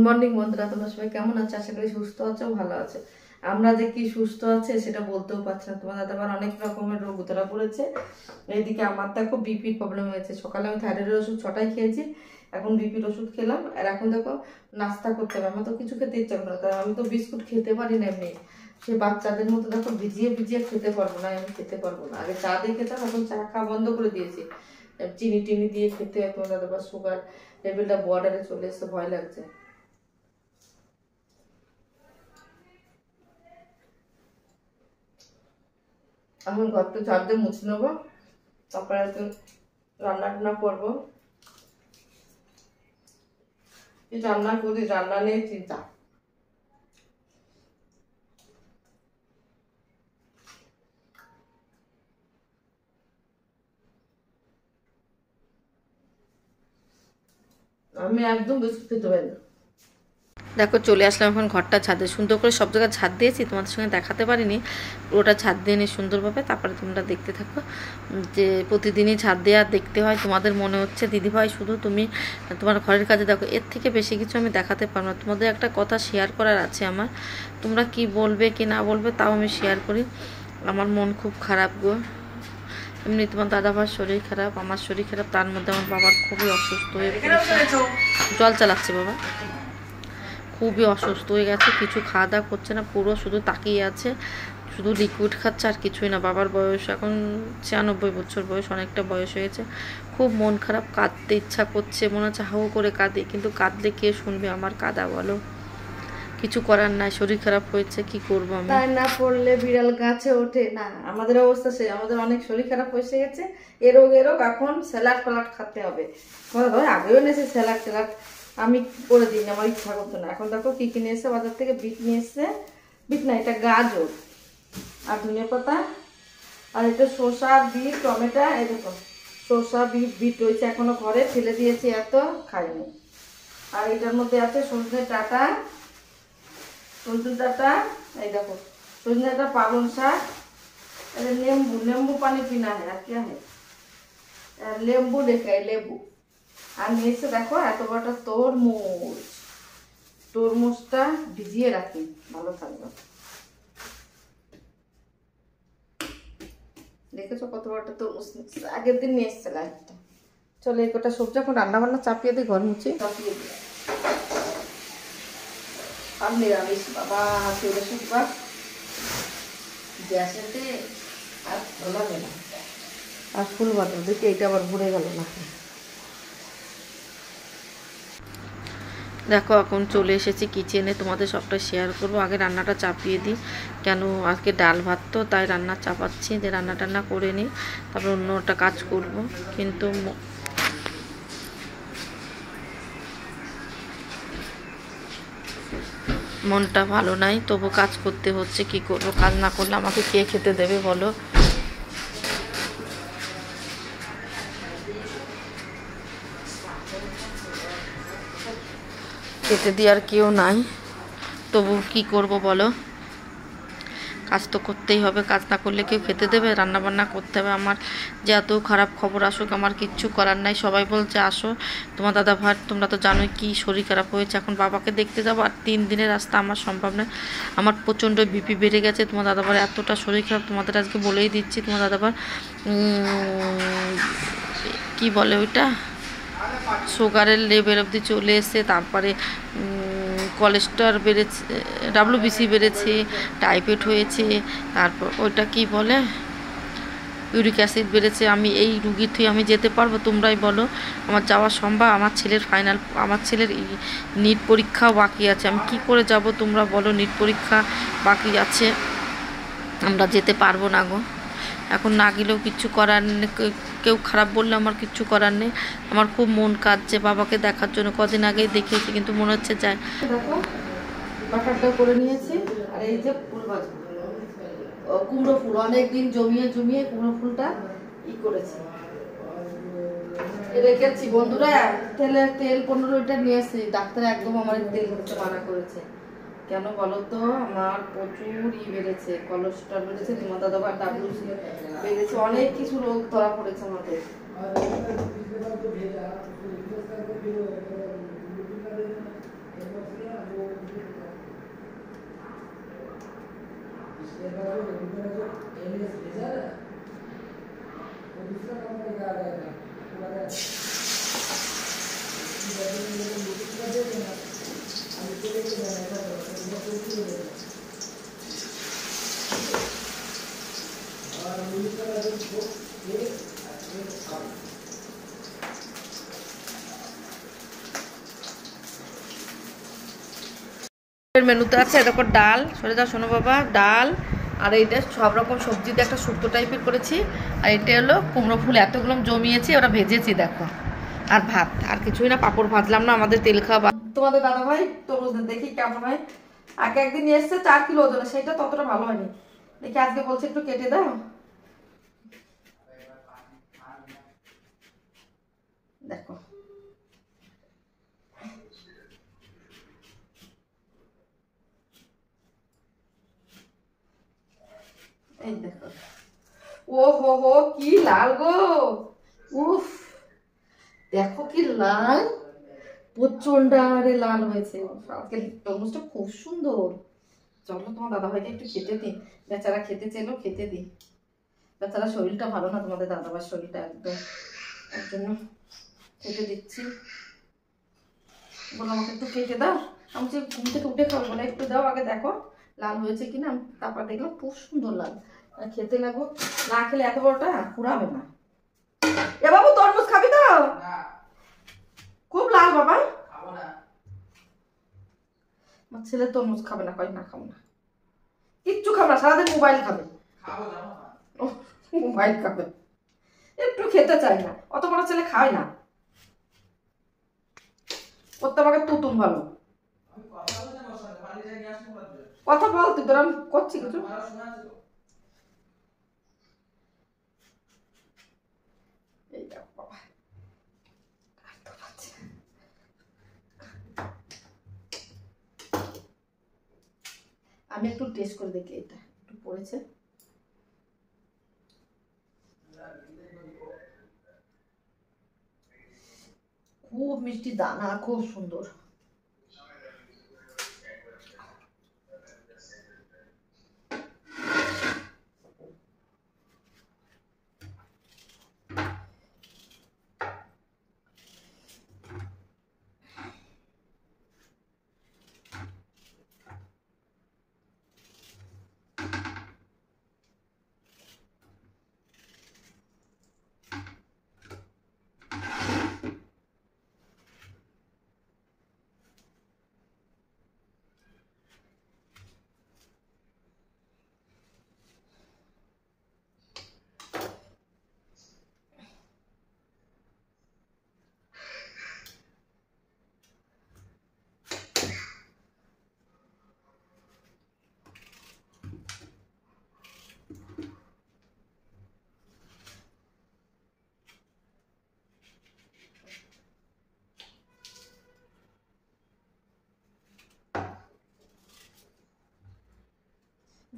Morning বন্ধুরা, তোমরা সবাই কেমন আছো? আশা করি সুস্থ আছো, ভালো আছো। আমরা যে কি সুস্থ আছে সেটা বলতেও পারছি না। তোমার দাদাবার অনেক রকমের রোগ ধরা পড়েছে। এইদিকে আমার দেখো বিপির প্রবলেম হয়েছে। সকালে আমি থাইরয়েডের ওষুধ 6টায় খেয়েছি, এখন বিপির ওষুধ খেলাম। আর এখন দেখো নাস্তা করতে হবে। আমার তো কিছু খেতে ইচ্ছা করে না, কারণ আমি তো বিস্কুট খেতে পারি না এমনি। সে বাচ্চাদের মতো দেখো ভিজিয়ে ভিজিয়ে খেতে পারবো না, আমি খেতে পারবো না। আগে চা দিয়ে খেতাম, এখন চা খাওয়া বন্ধ করে দিয়েছি। চিনি টিনি দিয়ে খেতে হয়। তোমার দাদাবার সুগার লেভেলটা বর্ডারে চলে এসে ভয় লাগছে। এখন ঘরটা ঝাড় দিয়ে মুছে নেবো, তারপরে একটু রান্না টান্না করবো। রান্না করি, রান্না নিয়ে চিন্তা। আমি একদম বিস্কুট খেতে পারি না। দেখো চলে আসলাম এখন ঘরটা ছাদে। সুন্দর করে সব জায়গায় ছাদ দিয়েছি, তোমাদের সঙ্গে দেখাতে পারিনি। পুরোটা ছাদ দিয়ে নিয়ে সুন্দরভাবে, তারপরে তোমরা দেখতে থাকো যে প্রতিদিনই ছাদ দেওয়া দেখতে হয়। তোমাদের মনে হচ্ছে দিদিভাই শুধু তুমি তোমার ঘরের কাজে দেখো, এর থেকে বেশি কিছু আমি দেখাতে পারবো না। তোমাদের একটা কথা শেয়ার করার আছে আমার, তোমরা কি বলবে কি না বলবে তাও আমি শেয়ার করি। আমার মন খুব খারাপ গো। এমনি তোমার দাদাভাইয়ের শরীর খারাপ, আমার শরীর খারাপ, তার মধ্যে আমার বাবার খুবই অসুস্থ হয়ে পড়েছে। জল চালাচ্ছে বাবা, খুবই অসুস্থ হয়ে গেছে। কিছু খাওয়া দাওয়া করছে না, পুরো শুধু তাকিয়ে আছে, শুধু লিকুইড খাচ্ছে আর কিছুই না। বাবার বয়স এখন 96 বছর বয়স, অনেকটা বয়স হয়েছে। খুব মন খারাপ, কাঁদতে ইচ্ছা করছে, মনে হচ্ছে হাউ করে কাঁদে, কিন্তু কাঁদলে কে শুনবে আমার কাঁদা বলো? কিছু করার নাই, শরীর খারাপ হয়েছে, কি করবো আমি? তাই না পড়লে বিড়াল গাছে ওঠে না, আমাদের অবস্থা সে। আমাদের অনেক শরীর খারাপ হয়ে গেছে, এরোগ এখন স্যালাড ফ্যালাড খেতে হবে। আগেও এনেছে স্যালাড ট্যালাড, আমি করে দিই না, আমার ইচ্ছা করতো না। এখন দেখো কি কিনে এসে বাজার থেকে, বিট নিয়ে এসছে, বিট না এটা গাজর আর ধনিয়া পাতা, আর এটা শসা বিট টমেটো। এই দেখো শসা বিট বিট রয়েছে এখনো ঘরে, ফেলে দিয়েছি, এত খাইনি। আর এটার মধ্যে আছে সজনে ডাঁটা, এই দেখো সজনে ডাঁটা, পালং শাক, লেম্বু, লেম্বু পানি পিনা है আর क्या है, লেম্বু লেখা है, লেবু। আর নিয়েছে দেখো এত বড়টা তরমুজ। তরমুজটা ভিজিয়ে রাখি, ভালো থাকবে। দেখেছো কত বড়টা তরমুজ, আগের দিন নিয়ে এসছে লাইটটা। চলো এই কটা সবজি এখন রান্না বান্না চাপিয়ে দিই, ঘর মুছে চাপিয়ে দিই। আর নিরামিষ বাবা, চলে শুকবা গ্যাসেতে আর ধোলাবে না। আর ফুল বাদল দেখি এইটা আবার ভরে গেল না। দেখো এখন চলে এসেছি কিচেনে, তোমাদের সবটা শেয়ার করবো। আগে রান্নাটা চাপিয়ে দিই, কেন আজকে ডাল ভাত তো, তাই রান্না চাপাচ্ছি, যে রান্না টান্না করে নিই, তারপর অন্যটা কাজ করব। কিন্তু মনটা ভালো নাই, তবু কাজ করতে হচ্ছে, কি করব? কাজ না করলে আমাকে কে খেতে দেবে বলো? খেতে দেওয়ার কেউ নাই, তবু কি করব বলো? কাজ তো করতেই হবে, কাজ না করলে কেউ খেতে দেবে? রান্না বান্না করতে হবে। আমার যে এত খারাপ খবর আসুক, আমার কিচ্ছু করার নাই। সবাই বলছে আসো, তোমার দাদা ভাই তোমরা তো জানোই কি শরীর খারাপ হয়েছে। এখন বাবাকে দেখতে যাবো, আর 3 দিনের রাস্তা আমার সম্ভব নয়। আমার প্রচণ্ড বিপি বেড়ে গেছে। তোমার দাদাভাই এতটা শরীর খারাপ, তোমাদের আজকে বলেই দিচ্ছি। তোমার দাদাভাই কি বলে ওইটা, সুগারের লেভেল অবধি চলে এসে, তারপরে কোলেস্ট্রল বেড়েছে, WBC বেড়েছে, টাইফয়েড হয়েছে, তারপর ওইটা কি বলে ইউরিক অ্যাসিড বেড়েছে। আমি এই রুগীর থেকে আমি যেতে পারবো? তোমরাই বলো, আমার যাওয়া সম্ভব? আমার ছেলের ফাইনাল, আমার ছেলের নিট পরীক্ষাও বাকি আছে, আমি কি করে যাব? তোমরা বলো, নিট পরীক্ষা বাকি আছে, আমরা যেতে পারবো না গো। এখন না গেলেও কিচ্ছু করার নেই, কেউ খারাপ বললে আমার কিচ্ছু করার নেই। আমার খুব মন কাঁদছে বাবাকে দেখার জন্য, কদিন আগেই দেখেছি, কিন্তু মনে হচ্ছে যায়। দেখো বাটারটা করে নিয়েছি, আর এই যে ফুল ভাজা, কুমড়ো ফুল অনেকদিন জমিয়ে জমিয়ে কুমড়ো ফুলটা করেছি, রেখেছি বন্ধুরা। তেল 15 লিটার নিয়ে এসেছি, ডাক্তার একদম আমার তেল খেতে মানা করেছে। কেন বলো তো, আমার প্রচুর বেড়েছে, কোলেস্ট্রল বেড়েছে, তোমার দাদাভাই WBC বেড়েছে, অনেক কিছু রোগ ধরা পড়েছে আমাদের। মেনুতে আছে দেখো ডাল, সরে যাও শোনো বাবা, ডাল আর এইটা সব রকম সবজি দিয়ে একটা শুক্তো টাইপের করেছি, আর এটা হলো কুমড়ো ফুল এতগুলো জমিয়েছি, ওরা ভেজেছি দেখো, আর ভাত, আর কিছুই না, পাঁপড় ভাজলাম না, আমাদের তেল খাওয়া। তোমাদের দাদা ভাই তরমুজ দেখি কেমন হয়, আগে একদিন নিয়ে এসছে 4 কিলো ওজনে, সেটা ততটা ভালো হয়নি, দেখি আজকে বলছে একটু কেটে দাও, দেখো এই দেখো, ও হো হো কি লাল গো, উফ দেখো কি লাল, প্রচন্ড আরে লাল হয়েছে, আজকে তরমুজটা খুব সুন্দর। চলো তোমার দাদা ভাইকে একটু খেতে দিই, বেচারা খেতে চেলো, খেতে দিই, বেচারা শরীরটা ভালো না, তোমাদের দাদা ভাইয়ের শরীরটা একদম, তার জন্য খেতে দিচ্ছি। বলো আমাকে একটু কেটে দাও, আমি যে ঘুম থেকে উঠে খাবো না, একটু দাও আগে, দেখো লাল হয়েছে কিনা, তারপর দেখলাম খুব সুন্দর লাল, খেতে লাগবো, না খেলে এত বড়টা পুরাবে না। এ বাবু তরমুজ খাবি তো? খুব লাল বাবা, আমার ছেলে তরমুজ খাবে না, কয় না খাবো না, কিচ্ছু খাবে না, সারাদিন মোবাইল খাবে, মোবাইল খাবে, একটু খেতে চাই না, অত বড় ছেলে খায় না, করতে আমাকে তুতুম ভালো কথা বল, তুই তোর আমি করছি কিছু, আমি একটু টেস্ট করে দেখি, এটা একটু পড়েছে, খুব মিষ্টি দানা, খুব সুন্দর।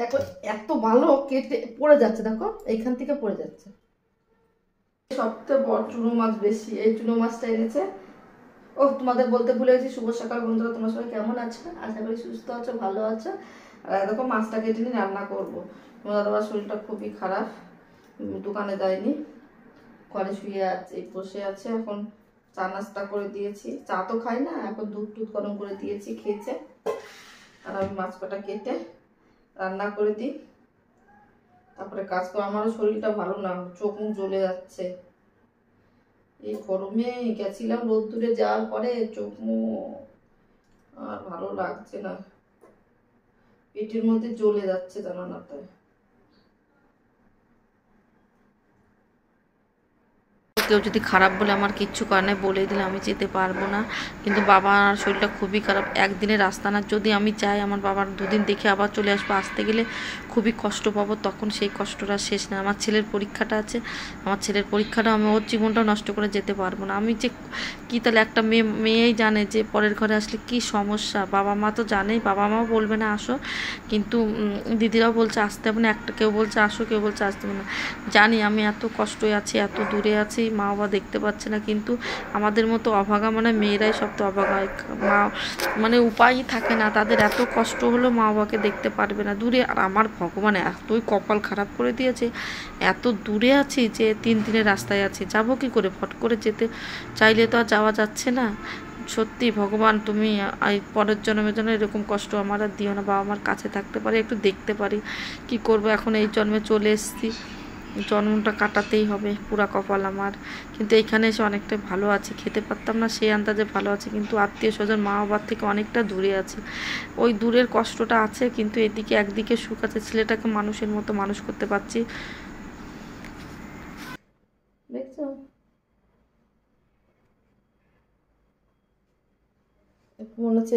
দেখো এত ভালো কেটে পড়ে যাচ্ছে, দেখো এইখান থেকে পড়ে যাচ্ছে, সবথেকে বড় চুনো মাছ বেশি, এই চুনো মাছটা এনেছে। ও তোমাদের বলতে ভুলে গেছি, শুভ সকাল বন্ধুরা, তোমার সবাই কেমন আছো? আশা করি সুস্থ আছো, ভালো আছো। আর দেখো মাছটা কেটে নিয়ে রান্না করবো, তোমার দাদার শরীরটা খুবই খারাপ, দোকানে যায়নি, ঘরে শুয়ে আছে, বসে আছে, এখন চা নাস্তা করে দিয়েছি, চা তো খাই না, এখন দুধ টুধ গরম করে দিয়েছি, খেয়েছে, আর আমি মাছ কটা কেটে রান্না করে দিই, তারপরে কাজ করে। আমারও শরীরটা ভালো না, চোখ মুখ জ্বলে যাচ্ছে, এই গরমে গেছিলাম রোদ্দুরে, যাওয়ার পরে চোখ মুখ আর ভালো লাগছে না, পেটের মধ্যে জ্বলে যাচ্ছে, জানো না তাই। কেউ যদি খারাপ বলে আমার কিচ্ছু কারণে বলে দিলে আমি যেতে পারবো না, কিন্তু বাবার শরীরটা খুবই খারাপ, একদিনের রাস্তা না, যদি আমি চাই আমার বাবার দুদিন দেখে আবার চলে আসবো, আসতে গেলে খুবই কষ্ট পাবো, তখন সেই কষ্টটা শেষ না। আমার ছেলের পরীক্ষাটা আছে, আমার ছেলের পরীক্ষাটা, আমি ওর জীবনটা নষ্ট করে যেতে পারবো না, আমি যে কী, তাহলে একটা মেয়েই জানে যে পরের ঘরে আসলে কি সমস্যা, বাবা মা তো জানেই, বাবা মাও বলবে না আসো, কিন্তু দিদিরাও বলছে আসতে হবে না, একটা কেউ বলছে আসো, কেউ বলছে আসতে হবে না, জানি আমি এত কষ্টই আছি, এত দূরে আছি, মা বাবা দেখতে পাচ্ছে না, কিন্তু আমাদের মতো অভাগা মানে মেয়েরাই সব তো অভাগা হয়, মা মানে উপায়ই থাকে না তাদের, এত কষ্ট হলো মা বাবাকে দেখতে পারবে না দূরে, আর আমার ভগবান এতই কপাল খারাপ করে দিয়েছে, এত দূরে আছি যে 3 দিনের রাস্তায় আছি, যাবো কি করে? ফট করে যেতে চাইলে তো আর যাওয়া যাচ্ছে না। সত্যি ভগবান তুমি এই পরের জন্মের জন্য এরকম কষ্ট আমার আর দিও না, বাবা আমার কাছে থাকতে পারি, একটু দেখতে পারি। কি করব এখন, এই জন্মে চলে এসেছি, জন্মটা কাটাতেই হবে, পুরা কপাল আমার। কিন্তু এইখানে এসে অনেকটা ভালো আছি, খেতে পারতাম না সেই আন্দাজে ভালো আছে, কিন্তু আত্মীয় স্বজন মা বাবার থেকে অনেকটা দূরে আছি। ওই দূরের কষ্টটা আছে, কিন্তু এদিকে একদিকে সুখ আছে, ছেলেটাকে মানুষের মতো মানুষ করতে পারছি। দেখছো মনে হচ্ছে।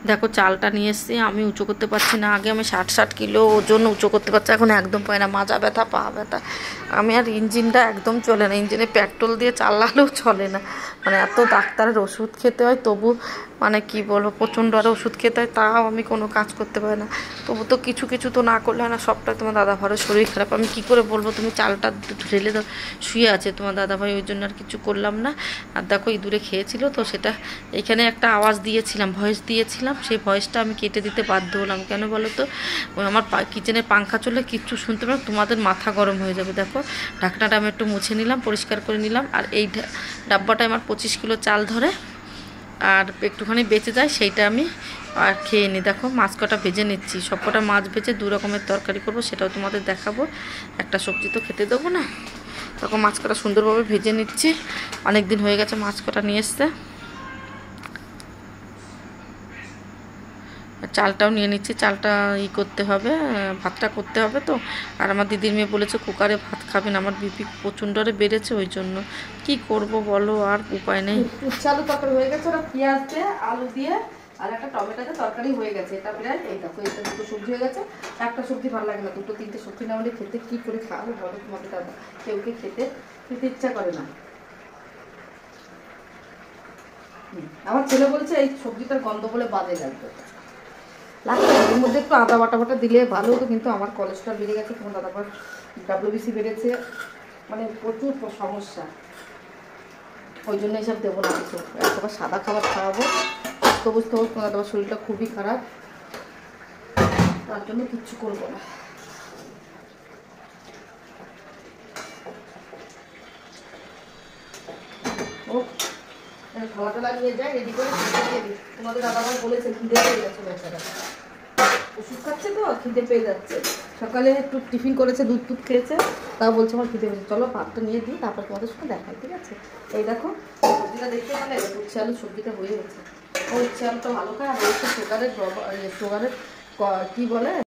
দেখো চালটা নিয়ে এসেছি, আমি উঁচু করতে পারছি না। আগে আমি 60 কিলো ওজন উঁচু করতে পারছি, এখন একদম পাই না, মাজা ব্যথা পা ব্যথা। আমি আর ইঞ্জিনটা একদম চলে না, ইঞ্জিনে পেট্রোল দিয়ে চালালেও চলে না, মানে এত ডাক্তারের ওষুধ খেতে হয়, তবু মানে কি বলবো, প্রচণ্ড আরও ওষুধ খেতে হয়, তাও আমি কোনো কাজ করতে পারি না। তবু তো কিছু কিছু তো না করলে হয় না, সবটাই তোমার দাদাভাইয়ের শরীর খারাপ, আমি কি করে বলবো তুমি চালটা ঢেলে দাও। শুয়ে আছে তোমার দাদাভাই, ওই জন্য আর কিছু করলাম না। আর দেখো ইঁদুরে খেয়েছিল তো, সেটা এখানে একটা আওয়াজ দিয়েছিলাম, ভয়েস দিয়েছিলাম, সেই ভয়েসটা আমি কেটে দিতে বাধ্য হলাম। কেন বলো তো, ওই আমার কিচেনের পাংখা চললে কিচ্ছু শুনতে পারো, তোমাদের মাথা গরম হয়ে যাবে। দেখো ঢাকনাটা আমি একটু মুছে নিলাম, পরিষ্কার করে নিলাম। আর এই ডাব্বাটায় আমার 25 কিলো চাল ধরে, আর একটুখানি বেঁচে যায়, সেইটা আমি আর খেয়ে নিই। দেখো মাছ কটা ভেজে নিচ্ছি, সব কটা মাছ ভেজে 2 রকমের তরকারি করবো, সেটাও তোমাদের দেখাবো। একটা সবজি তো খেতে দেবো না। তখন মাছ কটা সুন্দরভাবে ভেজে নিচ্ছি, অনেক দিন হয়ে গেছে মাছ কটা নিয়ে এসছে। চালটাও নিয়ে নিচ্ছি, চালটা করতে হবে, ভাতটা করতে হবে তো। আর আমার দিদির মেয়ে বলেছে কুকারে ভাত খাবেন, আমার বিপি প্রচণ্ড বেড়েছে, ওই জন্য কি করব বলো, আর উপায় নেই। উচ্ছে আলু তরকারি হয়ে গেছে, ওরা পেঁয়াজ দিয়ে আলু দিয়ে আর একটা টমেটো দিয়ে তরকারি হয়ে গেছে। এটা প্রায় এই দেখো, এটা 2টো সবজি হয়ে গেছে। একটা সবজি ভালো লাগে না, 2-3টে সবজি না হলে খেতে কি করে খাওয়াবো বলো তোমাদের দাদা, কেউকে খেতে ইচ্ছা করে না। আমার ছেলে বলছে এই সবজিটার গন্ধ বলে বাজে লাগবে, এর মধ্যে একটু আদা বাটা দিলে ভালো হতো, কিন্তু আমার কোলেস্ট্রল বেড়ে গেছে, তোমার দাদাবার WBC বেড়েছে, মানে প্রচুর সমস্যা, ওই জন্য এইসব দেবো না কিছু, একবার সাদা খাবার খাওয়াবো। তো বুঝতে হবে তোমার দাদাবার শরীরটা খুবই খারাপ, তার জন্য কিচ্ছু করবো না। ও খাওয়াটা লাগিয়ে যায়, রেডি করে তোমাদের দাদাবার বলেছে খিদে পেয়ে গেছে বেচারা, ওষুধ খাচ্ছে তো খিদে পেয়ে যাচ্ছে। সকালে একটু টিফিন করেছে, দুধ খেয়েছে, তাও বলছে আমার খিদে পেয়েছে, চলো ভাতটা নিয়ে দিই, তারপর তোমাদের সঙ্গে দেখাই, ঠিক আছে? এই দেখো সবজিটা দেখতে পারলে, উচ্ছে আলু সবজিটা হয়ে গেছে। ও উচ্ছে আলুটা ভালো খায়, আর ওই সুগারের কি বলে